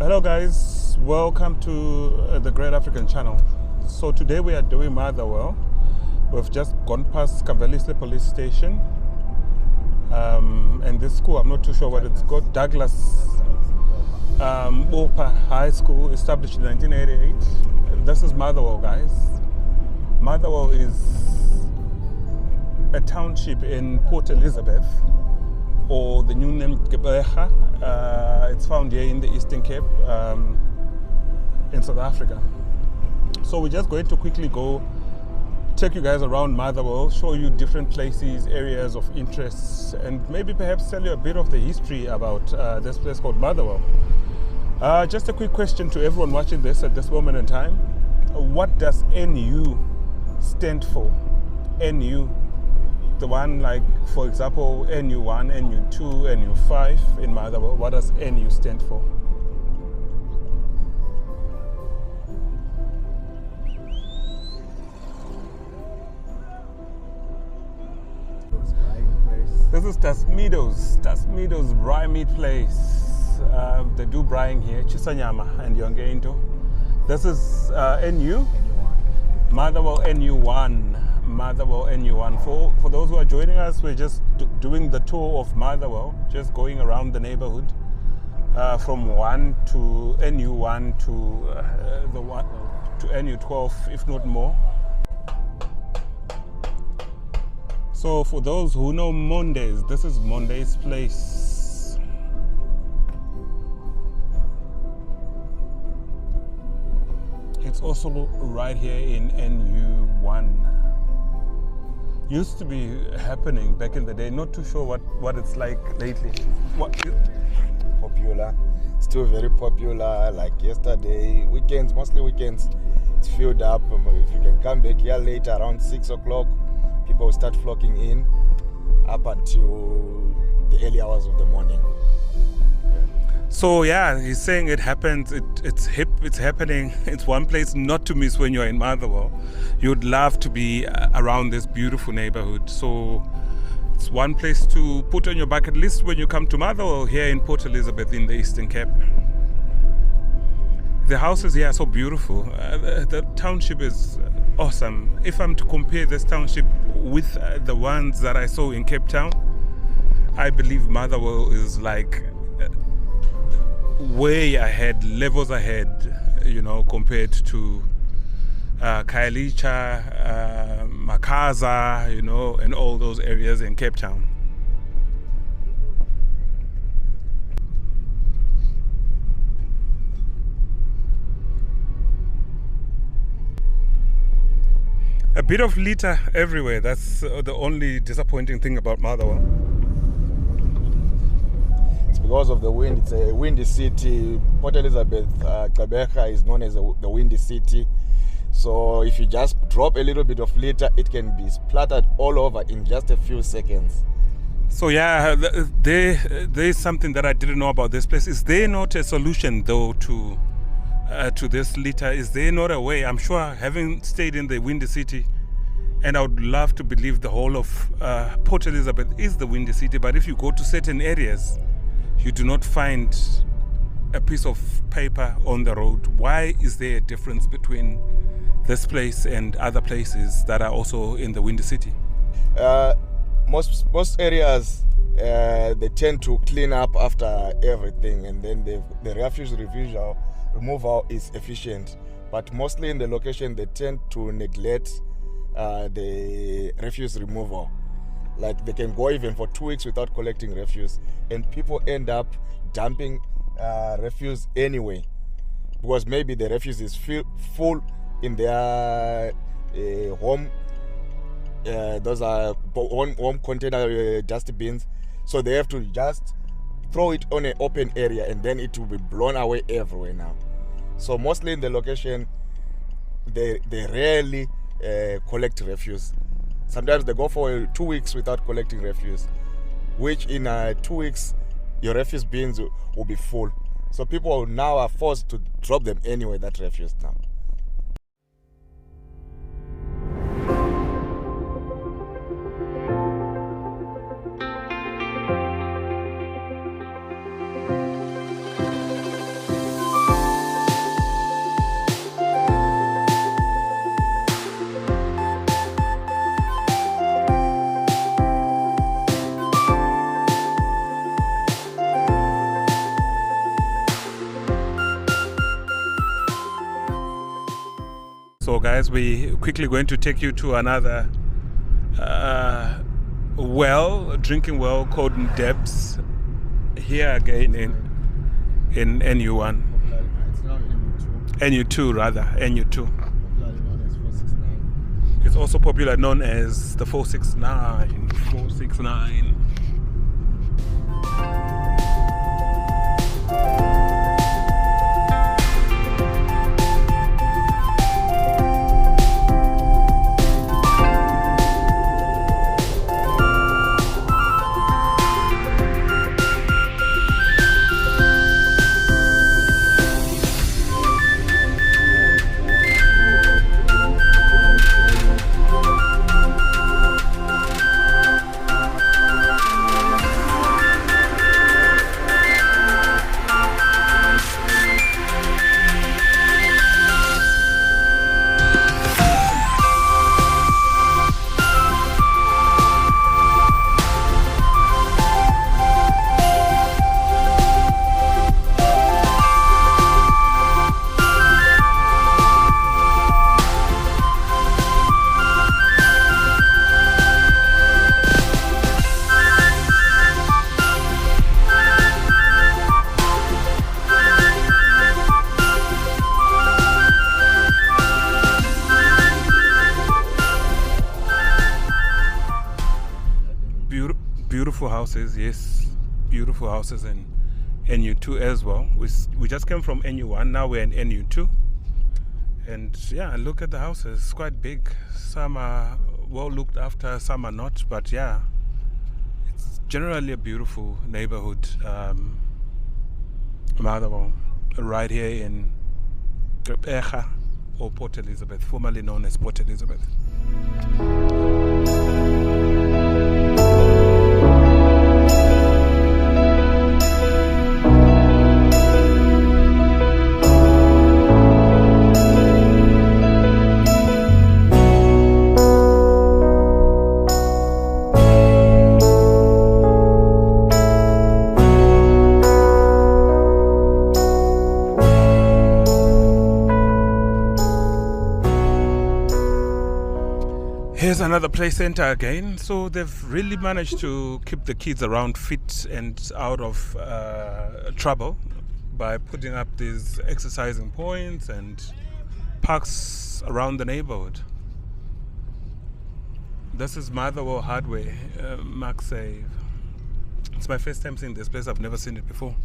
Hello guys, welcome to the Great African Channel. So today we are doing Motherwell. We've just gone past Kavelisle Police Station and this school, I'm not too sure what it's called, Douglas Opa High School, established in 1988. This is Motherwell, guys. Motherwell is a township in Port Elizabeth, or the new name Gqeberha. It's found here in the Eastern Cape in South Africa. So we're just going to quickly go take you guys around Motherwell, show you different places, areas of interest, and maybe perhaps tell you a bit of the history about this place called Motherwell. Just a quick question to everyone watching this at this moment in time. What does NU stand for? NU. The one, like, for example, NU1, NU2, NU5 in Motherwell. What does NU stand for? This is Tasmido's Braai Meat Place. They do braaiing here, Chisanyama and Yongeinto. This is NU, Motherwell NU1. Motherwell NU1. For those who are joining us, we're just doing the tour of Motherwell, just going around the neighborhood from NU1 to NU12, if not more. So for those who know Mondays, this is Monday's place. It's also right here in NU1. Used to be happening back in the day. Not too sure what it's like lately. Popular, still very popular. Like yesterday, weekends, mostly weekends, it's filled up. If you can come back here later around 6 o'clock, people start flocking in up until the early hours of the morning. So yeah, he's saying it happens, it's hip, it's happening. It's one place not to miss when you're in Motherwell. You'd love to be around this beautiful neighborhood. So it's one place to put on your bucket list when you come to Motherwell here in Port Elizabeth in the Eastern Cape. The houses here are so beautiful. The township is awesome. If I'm to compare this township with the ones that I saw in Cape Town, I believe Motherwell is like way ahead, levels ahead, you know, compared to Khayelitsha, Makaza, you know, and all those areas in Cape Town. A bit of litter everywhere. That's the only disappointing thing about Motherwell. Because of the wind, it's a windy city. Port Elizabeth, Gqeberha is known as the windy city. So if you just drop a little bit of litter, it can be splattered all over in just a few seconds. So yeah, there's something that I didn't know about this place. Is there not a solution though to this litter? Is there not a way? I'm sure, having stayed in the windy city, and I would love to believe the whole of Port Elizabeth is the windy city, but if you go to certain areas, you do not find a piece of paper on the road. Why is there a difference between this place and other places that are also in the windy city? Most areas, they tend to clean up after everything, and then the refuse removal is efficient. But mostly in the location, they tend to neglect the refuse removal. Like they can go even for 2 weeks without collecting refuse, and people end up dumping refuse anyway, because maybe the refuse is full in their home. Those are home container dustbins, so they have to just throw it on an open area, and then it will be blown away everywhere now. So mostly in the location, they rarely collect refuse. Sometimes they go for 2 weeks without collecting refuse, which in 2 weeks, your refuse bins will be full. So people now are forced to drop them anyway, that refuse now. So guys, we're quickly going to take you to another drinking well called Debs, here again in NU1. It's now NU2 rather, NU2. popularly known as 469. It's also popular known as the 469. 469. Beautiful houses, yes, beautiful houses in NU2 as well. We just came from NU1, now we're in NU2, and yeah, look at the houses, it's quite big. Some are well looked after, some are not, but yeah, it's generally a beautiful neighborhood. Motherwell, right here in Uitenhage or Port Elizabeth, formerly known as Port Elizabeth. Here's another play center again. So they've really managed to keep the kids around fit and out of trouble by putting up these exercising points and parks around the neighborhood. This is Motherwell Hardware, Max Save. It's my first time seeing this place. I've never seen it before.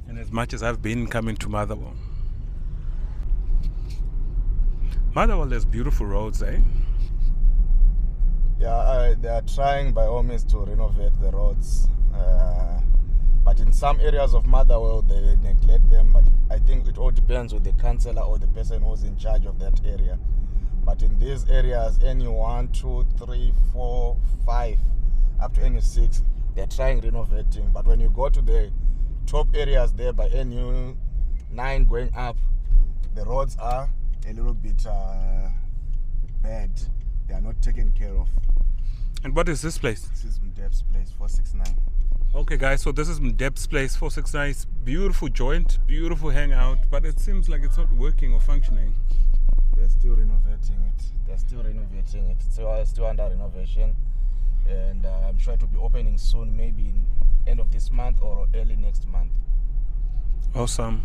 And as much as I've been coming to Motherwell. Motherwell has beautiful roads, eh? Yeah, they are trying by all means to renovate the roads, but in some areas of Motherwell they neglect them. But I think it all depends on the councillor or the person who's in charge of that area. But in these areas, NU1, 2, 3, 4, 5, up to NU6, they're trying renovating. But when you go to the top areas there by NU9 going up, the roads are a little bit bad. They are not taken care of. And what is this place? This is Mdeb's place, 469. Okay guys, so this is Mdeb's place, 469. It's beautiful joint, beautiful hangout, but it seems like it's not working or functioning. They're still renovating it. It's still under renovation. And I'm sure it will be opening soon, maybe in end of this month or early next month. Awesome.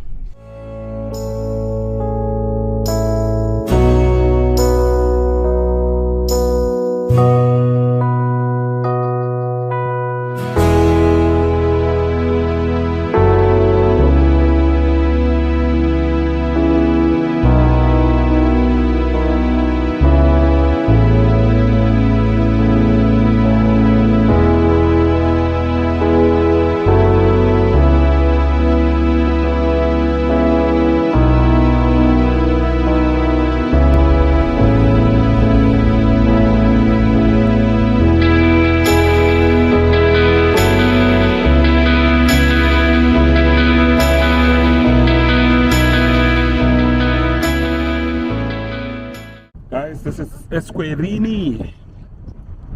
This is Esquerini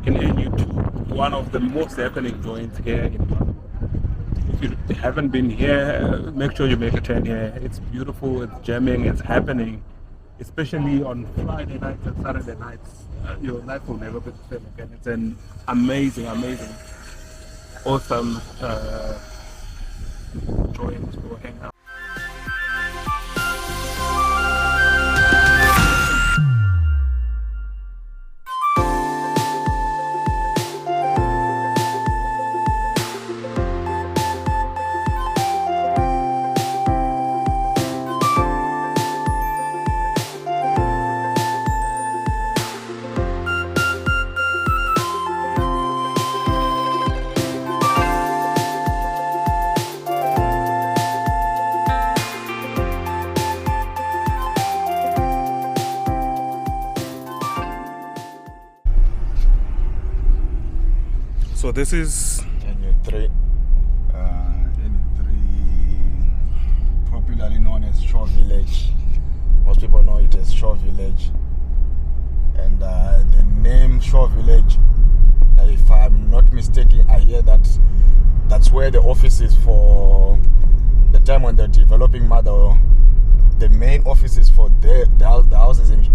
in NU2, one of the most happening joints here in Motherwell. If you haven't been here, make sure you make a turn here. It's beautiful, it's jamming, it's happening. especially on Friday nights and Saturday nights. Your life will never be the same again. It's an amazing, awesome joint to hang out. So this is NU3. NU3, popularly known as Shore Village. Most people know it as Shore Village. And the name Shore Village, if I'm not mistaken, I hear that that's where the office is for the time when they're developing Motherwell. The main offices for the houses in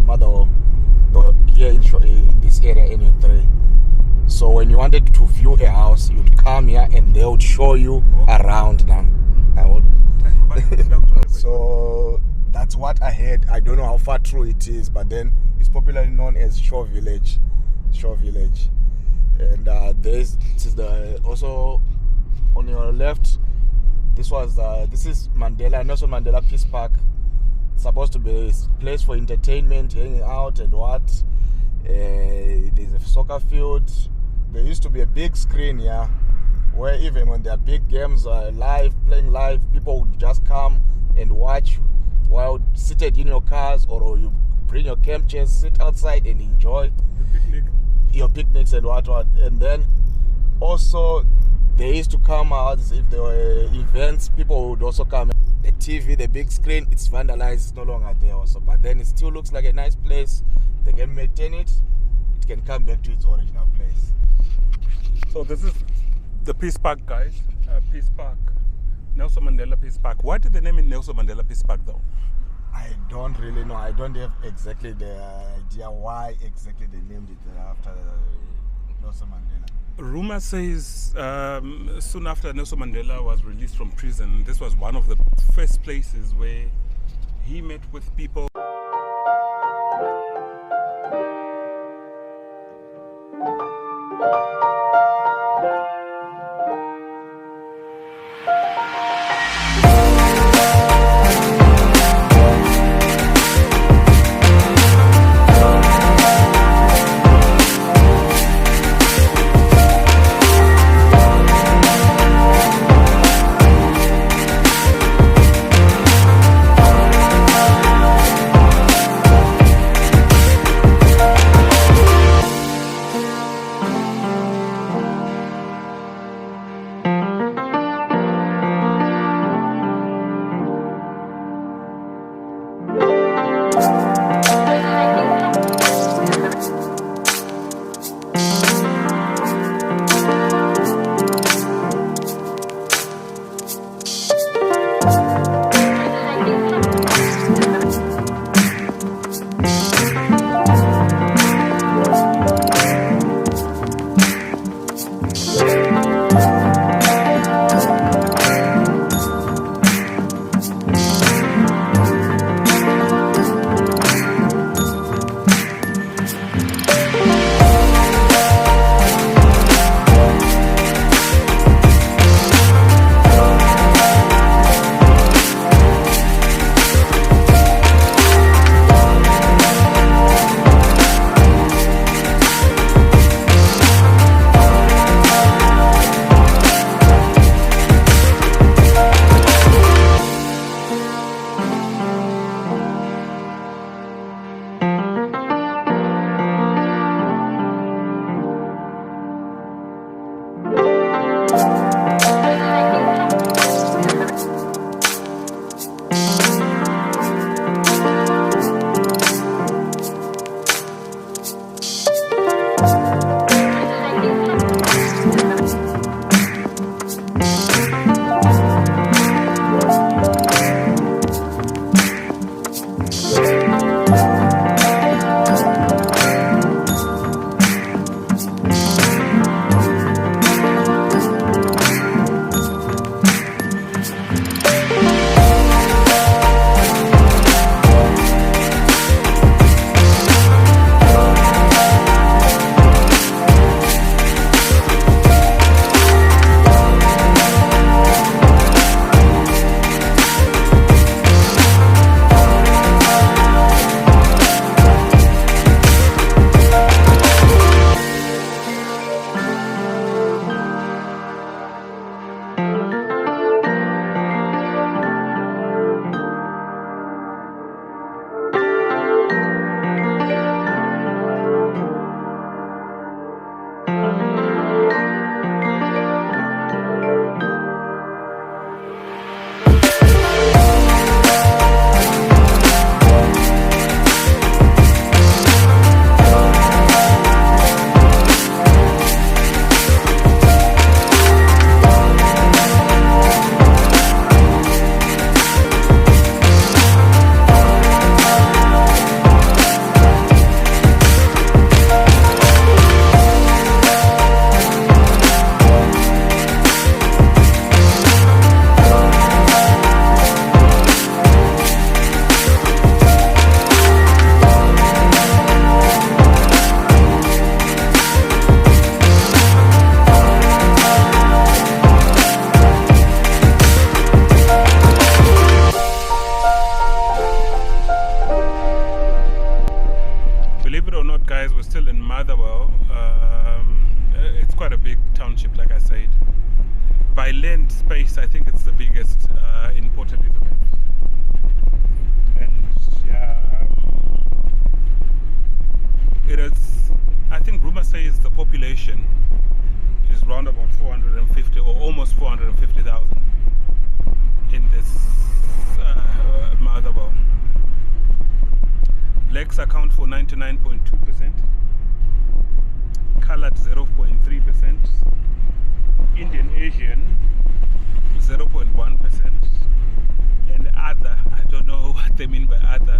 Motherwell here in this area, NU3. So when you wanted to view a house, you'd come here and they would show you around now. So that's what I heard. I don't know how far true it is, but then it's popularly known as Shore Village. Shore Village. And this is also on your left. This is Mandela, Nelson Mandela Peace Park. It's supposed to be a place for entertainment, hanging out and what. There's a soccer field. There used to be a big screen here where even when there are big games playing live, people would just come and watch while seated in your cars, or you bring your camp chairs, sit outside and enjoy your picnics and what. And then also they used to come out if there were events, people would also come. The TV, the big screen, it's vandalized, it's no longer there also, but then it still looks like a nice place. They can maintain it, it can come back to its original place. So this is the Peace Park, guys. Peace Park, Nelson Mandela Peace Park. Why did they name it Nelson Mandela Peace Park though? I don't really know. I don't have exactly the idea why exactly they named it after Nelson Mandela. Rumor says soon after Nelson Mandela was released from prison, this was one of the first places where he met with people. I think it's the biggest in Port Elizabeth. And it is, I think rumor says the population is round about 450 or almost 450,000 in this Motherwell. Blacks account for 99.2%, colored 0.3%, Indian Asian 0.1%, and other, I don't know what they mean by other,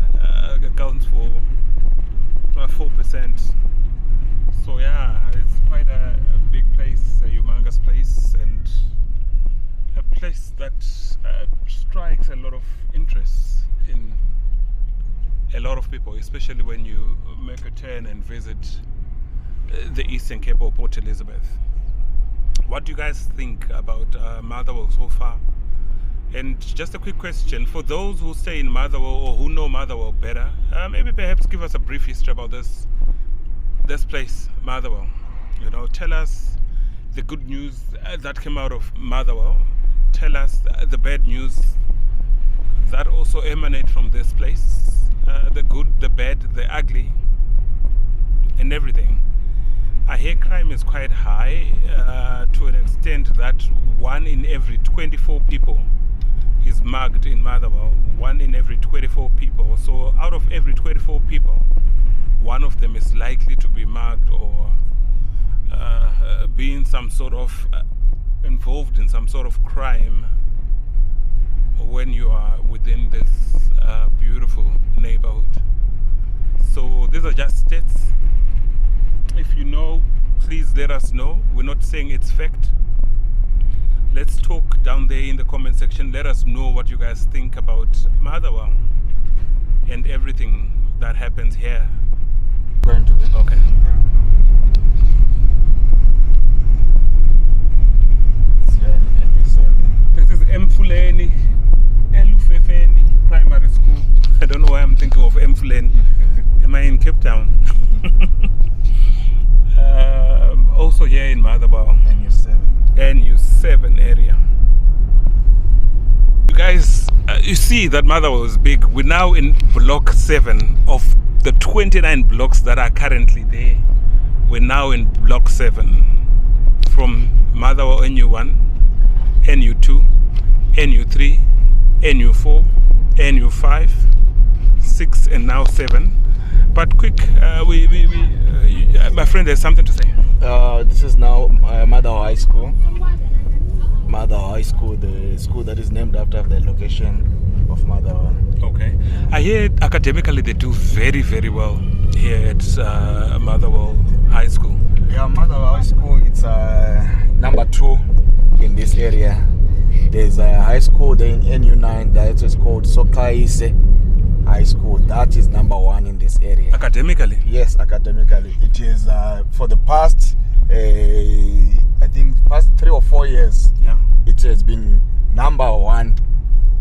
accounts for 4%. So yeah, it's quite a big place, a humongous place, and a place that strikes a lot of interest in a lot of people, especially when you make a turn and visit the Eastern Cape or Port Elizabeth. What do you guys think about Motherwell so far? And just a quick question, for those who stay in Motherwell or who know Motherwell better, maybe perhaps give us a brief history about this place, Motherwell. You know, tell us the good news that came out of Motherwell. Tell us the bad news that also emanate from this place. The good, the bad, the ugly, and everything. I hear crime is quite high to an extent that 1 in every 24 people is mugged in Motherwell. 1 in every 24 people. So out of every 24 people, 1 of them is likely to be mugged or be in some sort of involved in some sort of crime when you are within this beautiful neighborhood. So these are just stats. If you know, please let us know. We're not saying it's fact. Let's talk down there in the comment section. Let us know what you guys think about Motherwell and everything that happens here. Going to it. Okay. This is Mfuleni Elufefeni Primary School. I don't know why I'm thinking of Mfuleni. Am I in Cape Town? Also here in Motherwell. NU7 area. You guys, you see that Motherwell is big. We're now in block 7 of the 29 blocks that are currently there. We're now in block 7 from Motherwell NU1, NU2, NU3, NU4, NU5, 6 and now 7. But quick, my friend has something to say. This is now Motherwell High School. Motherwell High School, the school that is named after the location of Motherwell. Okay. I hear academically they do very, very well here at Motherwell High School. Yeah, Motherwell High School, it's number 2 in this area. There's a high school there in NU9 that is called Sokaise High School. That is number 1 in this area. Academically? Yes, academically. It is for the past, I think, past 3 or 4 years. Yeah. It has been number 1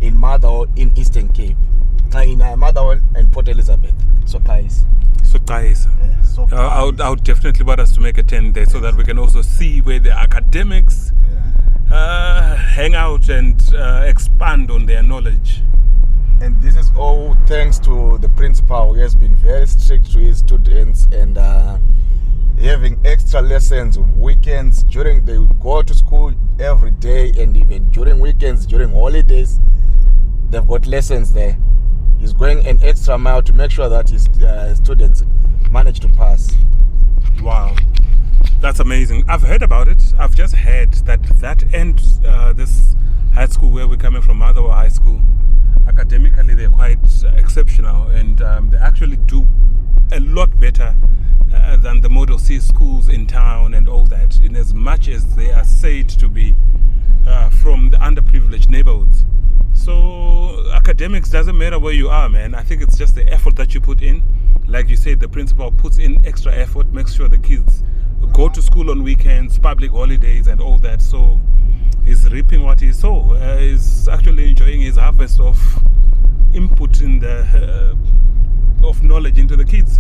in Motherwell in Eastern Cape. In Motherwell and Port Elizabeth. Sokaise. Sokaise. I would definitely want us to make a 10 there so that we can also see where the academics hang out and expand on their knowledge. And this is all thanks to the principal, who has been very strict to his students and having extra lessons weekends. During they go to school every day, and even during weekends, during holidays, they've got lessons there. He's going an extra mile to make sure that his students manage to pass. Wow, that's amazing. I've heard about it. I've just heard that ends this high school where we're coming from, Motherwell High School. Academically, they're quite exceptional, and they actually do a lot better than the Model C schools in town and all that, in as much as they are said to be from the underprivileged neighborhoods. So academics doesn't matter where you are, man. I think it's just the effort that you put in. Like you said, the principal puts in extra effort, makes sure the kids go to school on weekends, public holidays and all that. So he's reaping what he sow. He's actually enjoying his harvest of input in the of knowledge into the kids.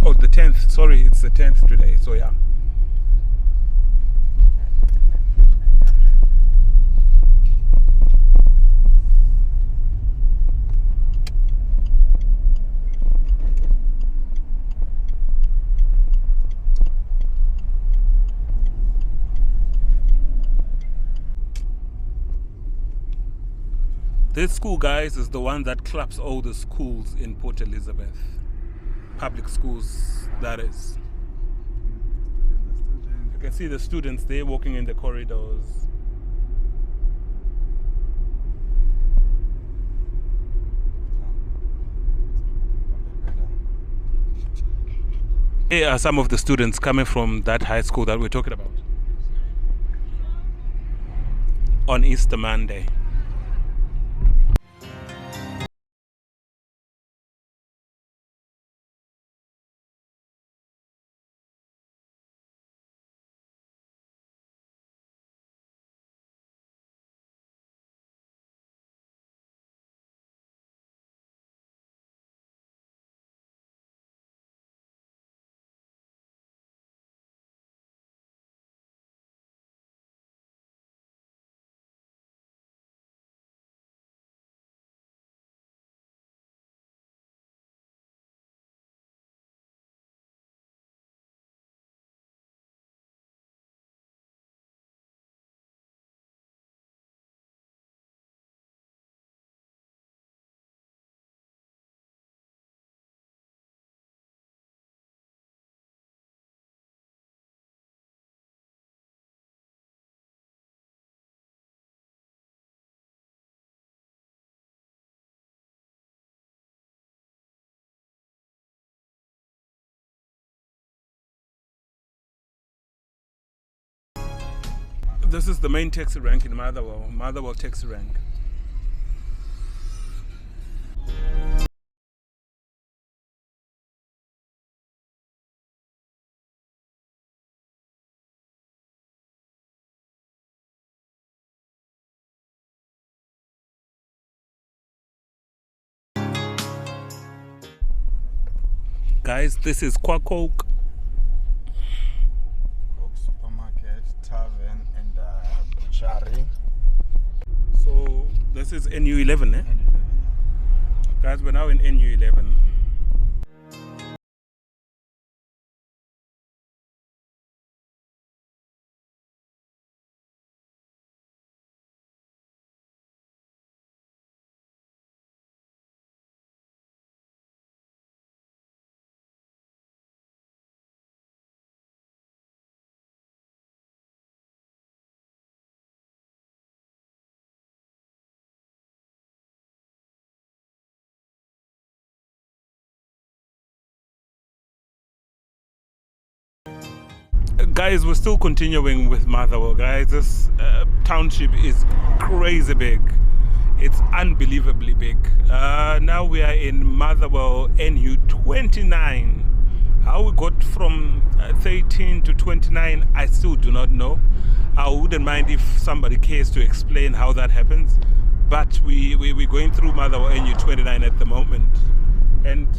Oh, the 10th. Sorry, it's the 10th today. So yeah. This school, guys, is the one that clubs all the schools in Port Elizabeth. Public schools, that is. You can see the students there walking in the corridors. Here are some of the students coming from that high school that we're talking about on Easter Monday. This is the main taxi rank in Motherwell, Motherwell taxi rank. Guys, this is Kwakok. Supermarket, tavern, and butchery. So this is NU11, eh? Guys, we're now in NU11. Guys, we're still continuing with Motherwell, guys. This township is crazy big. It's unbelievably big. Now we are in Motherwell NU29. How we got from 13 to 29, I still do not know. I wouldn't mind if somebody cares to explain how that happens. But we're going through Motherwell NU29 at the moment. And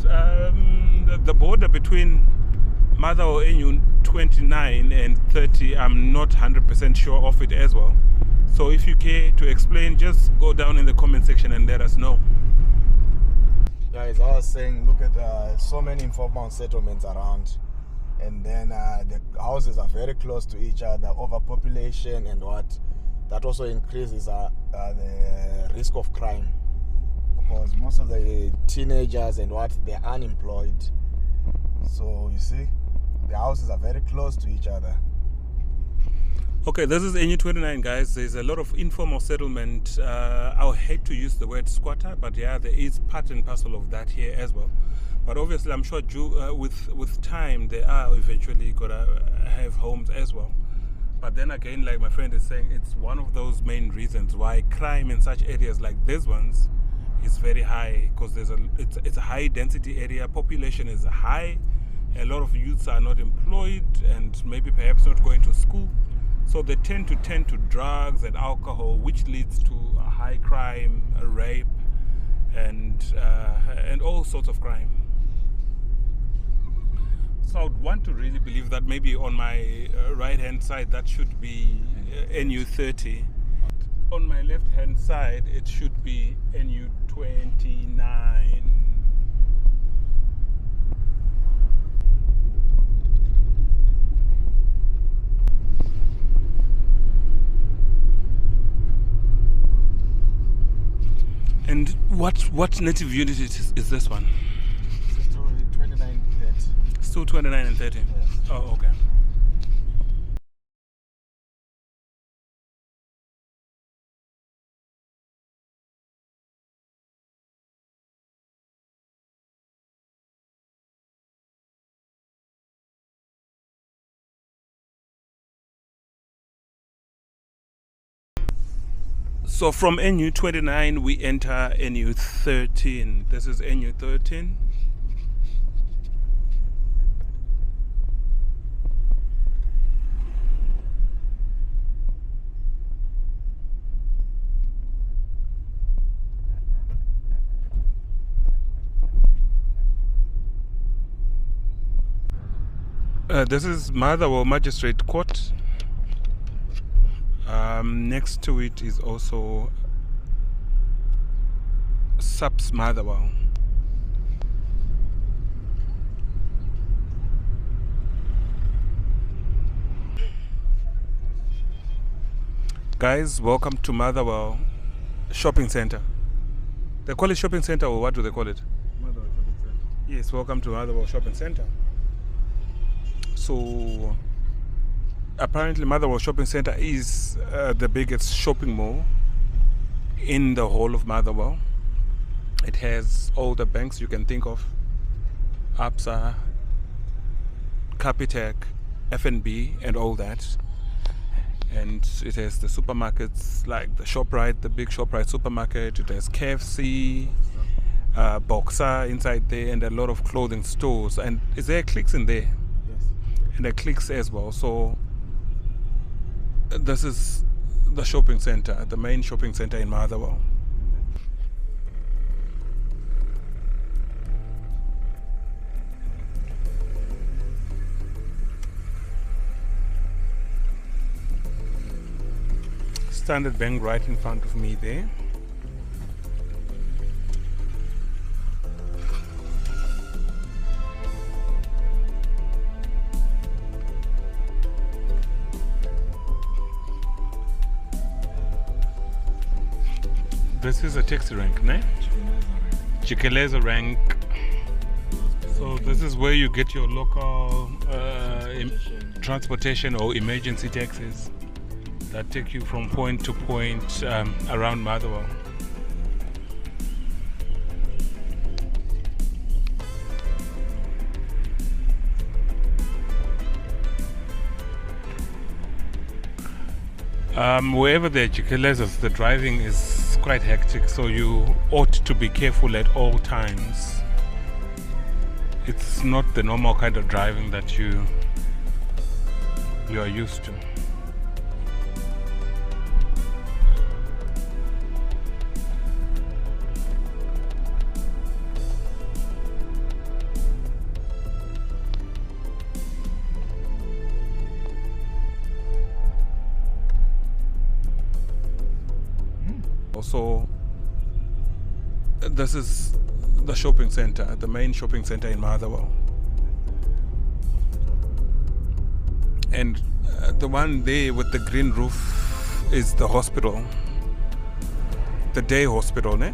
the border between Motherwell NU29 and 30, I'm not 100% sure of it as well. So if you care to explain, just go down in the comment section and let us know. Guys, I was saying, look at so many informal settlements around, and then the houses are very close to each other, overpopulation and what. That also increases the risk of crime, because most of the teenagers and what, they're unemployed. So you see, the houses are very close to each other. Okay, this is NU29, guys. There's a lot of informal settlement. I hate to use the word squatter, but yeah, there is part and parcel of that here as well. But obviously, I'm sure with time, they are eventually gonna have homes as well. But then again, like my friend is saying, it's one of those main reasons why crime in such areas like these ones is very high, because it's a high density area, population is high, a lot of youths are not employed and maybe perhaps not going to school. So they tend to drugs and alcohol, which leads to a high crime, rape, and all sorts of crime. So I would want to really believe that maybe on my right hand side that should be NU30. On my left hand side it should be NU29. And what native unit is this one? It's 29 30. Still 29 and 30? Yes. Oh, okay. So from NU29 we enter NU13. This is NU13. This is Motherwell Magistrate Court. Next to it is also SUPS Motherwell. Guys, welcome to Motherwell Shopping Center. They call it shopping center, or what do they call it? Motherwell Shopping Center. Yes, welcome to Motherwell Shopping Center. So apparently Motherwell Shopping Center is the biggest shopping mall in the whole of Motherwell. It has all the banks you can think of: ABSA, Capitec, FNB, and all that. And it has the supermarkets like the ShopRite, the big ShopRite supermarket. It has KFC, Boxer inside there, and a lot of clothing stores. And is there Clicks in there? Yes. And the Clicks as well. So this is the shopping center, the main shopping center in Motherwell. Standard Bank right in front of me there. This is a taxi rank, ne? Jikeleza rank. So this is where you get your local transportation or emergency taxis that take you from point to point around Motherwell. Wherever there are Jikelezas, the driving is quite hectic, so you ought to be careful at all times. It's not the normal kind of driving that you are used to. Also, this is the shopping center, the main shopping center in Motherwell. And the one there with the green roof is the hospital, the day hospital, ne?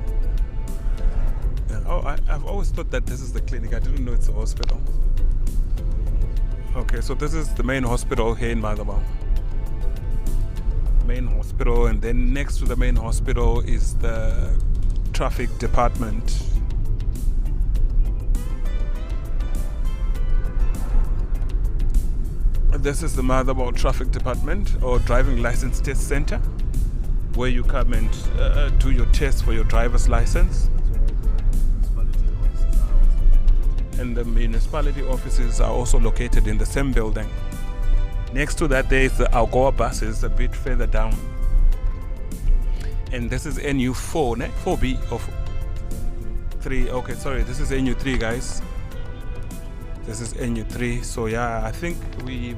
Oh, I've always thought that this is the clinic. I didn't know it's a hospital. Okay, so this is the main hospital here in Motherwell. Main hospital, and then next to the main hospital is the traffic department. This is the Motherwell Traffic Department or Driving License Test Center, where you come and do your test for your driver's license. And the municipality offices are also located in the same building. Next to that, there is the Algoa buses a bit further down. And this is NU4, ne? 4B of 3. Okay, sorry, this is NU3, guys. This is NU3. So yeah, I think we